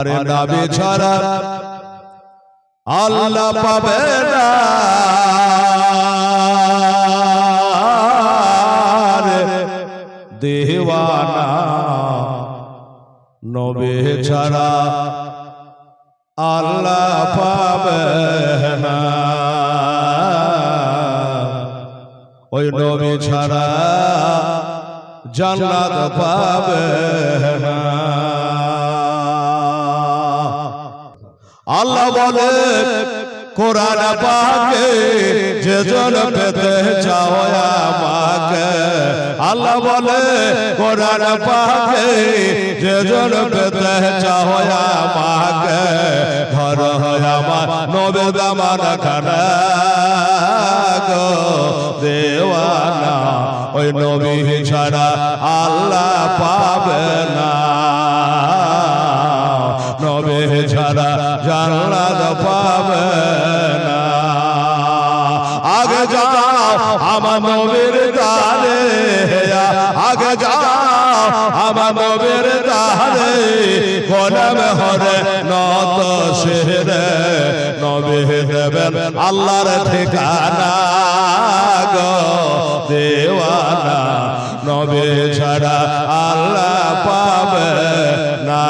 আরে নবী ছাড়া আল্লাহ পাবে না দেওয়ানা নবী ছাড়া আল্লাহ পাবে না ওই নবী ছাড়া জান্নাত পাবে না আল্লাহ বলে কোরআন পাকে যে জন পেতে চাও আমাকে আল্লাহ বলে কোরআন পাকে যে জন পেতে চাও আমাকে ধর আমার নবী দামান খানা গো দেওয়ানা ওই নবী ছাড়া আল্লাহ পাবে না নবী ছাড়া জান্নাত পাবে না আগে যাও আমার নবীর দ্বারে আগে যাও আমার নবীর দ্বারে গোলাম হরে নত শিরে নবী দেবেন আল্লাহর ঠিকানা গো দেওয়ানা নবী ছাড়া আল্লাহ পাবে না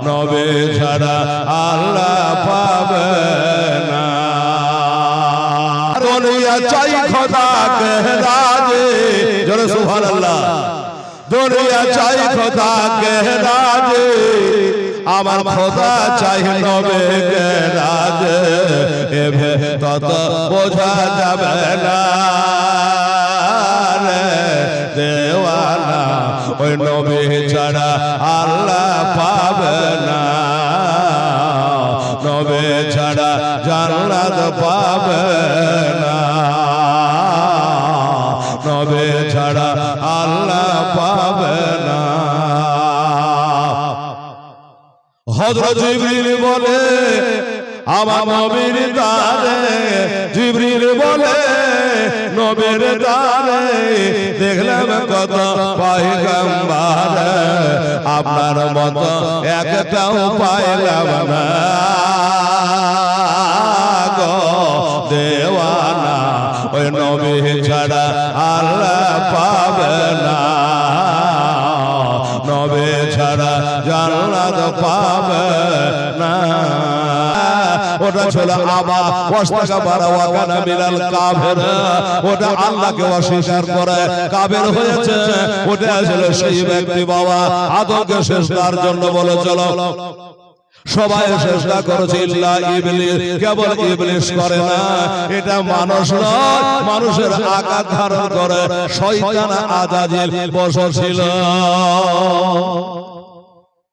নবী ছাড়া আল্লাহ পাবে না দুনিয়া চাই খোদা কে রাজে জোরে সুবহানাল্লাহ দুনিয়া চাই খোদা কে রাজে আমার খোদা চাই নবী কে রাজে এবে তত বোঝা যাবে না দেওয়ানা ওই নবী ছাড়া আল্লাহ পাবে না নবী ছাড়া জান্নাত পাবে না নবী ছাড়া আল্লাহ পাবে না হযরত জিবরিল বলে আমার নবীর দ্বারে জিবরিল বলে নবীর দ্বারে দেখলাম কত পয়গম্বর আপনার মতো একটাও পাইলাম না গো দেওয়ানা ওই নবী ছাড়া আল্লাহ পাবে না নবী ছাড়া জান্নাত পাবে না ওটা ছিল আবা ওয়াস্তাগফারা ওয়া কানা মিনাল কাফির ওটা আল্লাহকে অস্বীকার করে কাফের হয়েছে ওটা ছিল সেই ব্যক্তি বাবা আদমকে সিজদার জন্য বলে চলো সবাই চেষ্টা করেছে ইল্লা ইবলিস কেবল ইবলিস করে না এটা মানুষ নয় মানুষের আকার ধারণ করে শয়তান আজাজিল বসেছিল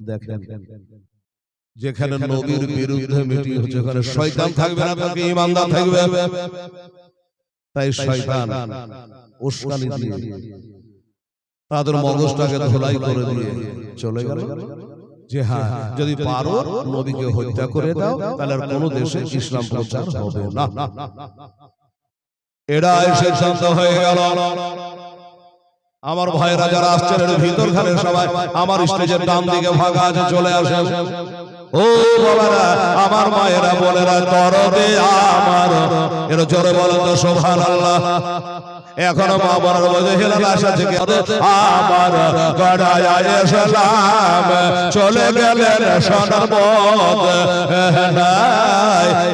দেখেন যেখানে নবীর বিরুদ্ধে মিটিং হচ্ছে ওখানে শয়তান থাকবে না বাকি ঈমানদার থাকবে তাই শয়তান উস্কানি দিয়ে তাদের মগজটাকে ধুলাই করে দিয়ে চলে গেল যে হ্যাঁ যদি পারো নবীকে হত্যা করে দাও তাহলে আর কোনো দেশে ইসলাম প্রচার হবে না এরা সিদ্ধান্ত হয়ে গেল আমার ভাইরা যারা আসছেন এর ভিতর খানে সবাই আমার স্টেজের ডান দিকে ভাগা আছে চলে আসেন ও বাবারা আমার মায়েরা বোনেরা দরদে আমার এর জোরে বলেন তো সুবহানাল্লাহ এখনো মা বোনের মধ্যে হেলাল আসা থেকে আমার গড়ায়া এসলাম চলে গেলেন সোনার পথ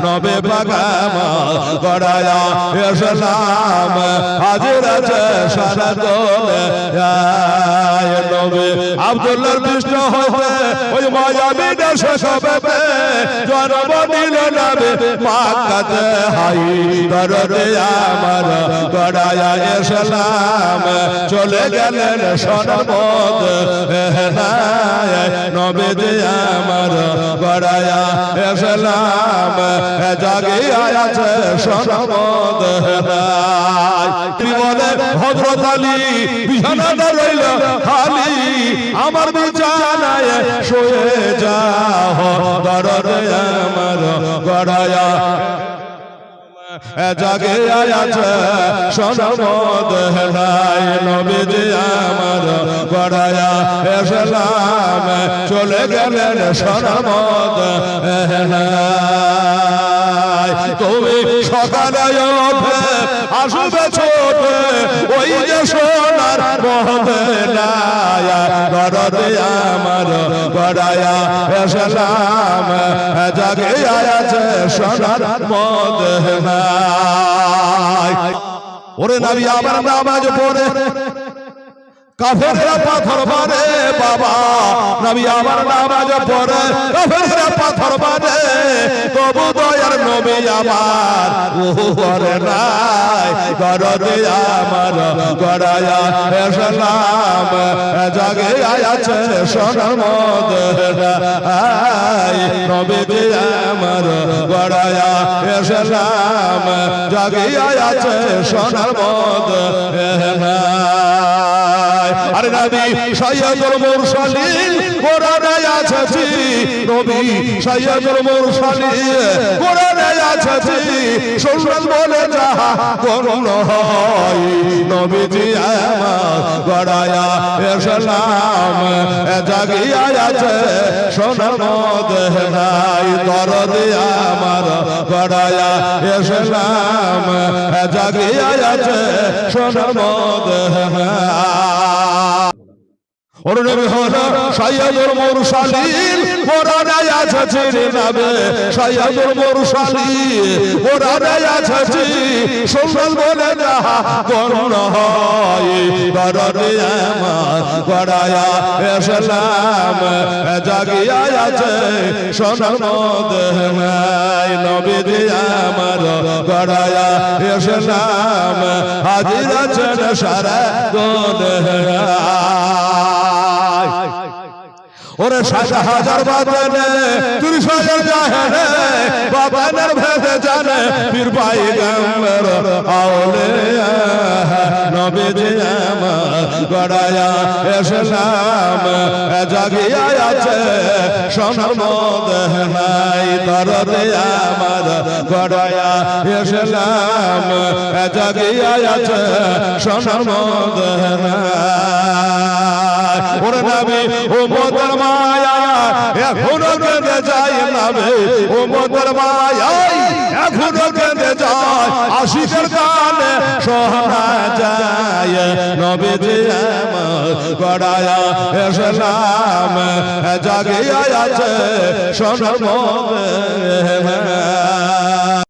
নবী পাক আমার গড়ায়া এসলাম হাজির আছে সারা দোলে নবী আব্দুল্লাহর পৃষ্ঠ হইতে ওই মায়াবী দেশে সবে জন্ম নিল নবী মক্কাতে হাই দরদে আমার গড়ায়া এসলাম চলে গেলেন সোনার পথ নবী আমার গড়ায়া এসলাম জাগে আছে সোনার পথ বলে হযরত আলী বিছানাটা রইল খালি আমার বিছানায় শুয়ে যাও দরদে আমার গড়ায়া জাগে আছে সোনার মদিনায় নবীজি আমার গড়ায়া এসলাম চলে গেলেন সোনার মদিনায় তুমি সকালে উঠে আসবে ছোটে ওই যে সোনার মদিনায় দরদে আমার গড়ায়া এসলাম জাগে আছে সোনার মদিনায় ওরে নবী আবার নামাজ পড়ে কাফেররা পাথর মারে বাবা নবী আবার নামাজ পড়ে কাফেররা পাথর মারে তবু দয়ার নবী আবার ওহু করে নাই দরদে আমার গড়ায়া এসলাম জাগে আছে সোনার মদিনায় নবীজি আমার গড়ায়া এসলাম জাগে আছে সোনার মদিনায় আরে নবী সাইয়্যিদুল মুরসালিন কোরআনে আছে নবী সাইয়্যিদুল মুরসালিন কোরআনে আছে শুনলেন বলে যাহা করুন হয় নবীজি আমার গড়ায়া এসলাম জাগিয়া আছে সোনার মদিনায় দরদে আমার গড়ায়া এসলাম জাগিয়া আছে সোনার মদিনায় ওরে নবী হলো সাইয়্যিদুল মুরসালিন কোরআনে আছে নবী সাইয়্যিদুল মুরসালিন কোরআনে আছে শুনলেন বলে যাহা করুন হয় দরদে আমার গড়ায়া এসলাম জাগিয়া আছে সোনার মদিনায় নবীজি আমার গড়ায়া এসলাম হাজির আছেন সারা দুনিয়ায় ওরে 60,000 বাজানে 30,000 জাহানে বাবানের ভেদে জানে পীর পয়গম্বর আউলিয়া নবীজি আমার গড়ায়া এসলাম জাগিয়া আছে সোনার মদিনায় দরদে আমার গড়ায়া এসলাম জাগিয়া আছে সোনার মদিনায় ওরে নবী ও মোদের মায়া এখনো কেঁদে যায় নবী ও মোদের মায়া এখনো কেঁদে যায় আশিকের গানে শোনা যায় নবীজি আমার গড়ায়া এসলাম জাগিয়া আছে সোনার মদিনায়